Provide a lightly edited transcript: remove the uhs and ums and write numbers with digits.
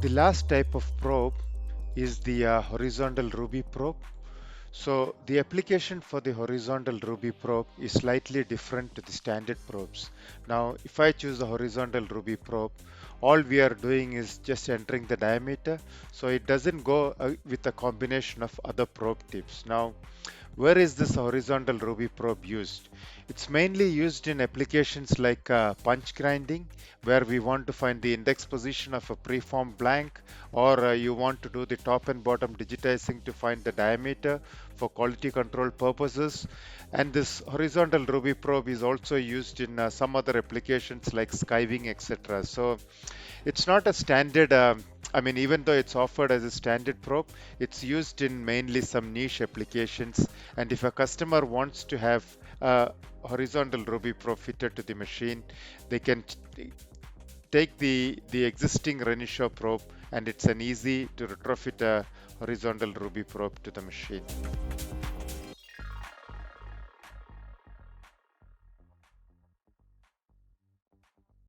The last type of probe is the horizontal Ruby probe. So the application for the horizontal Ruby probe is slightly different to the standard probes. Now, if I choose the horizontal Ruby probe, all we are doing is just entering the diameter. So it doesn't go with a combination of other probe tips. Now, where is this horizontal Ruby probe used? It's mainly used in applications like punch grinding, where we want to find the index position of a preformed blank, or you want to do the top and bottom digitizing to find the diameter for quality control purposes. And this horizontal Ruby probe is also used in some other applications like skiving, etc. So it's not a standard, I mean, even though it's offered as a standard probe, it's used in mainly some niche applications. And if a customer wants to have a horizontal Ruby probe fitted to the machine, they can take the existing Renishaw probe, and it's an easy to retrofit a horizontal Ruby probe to the machine.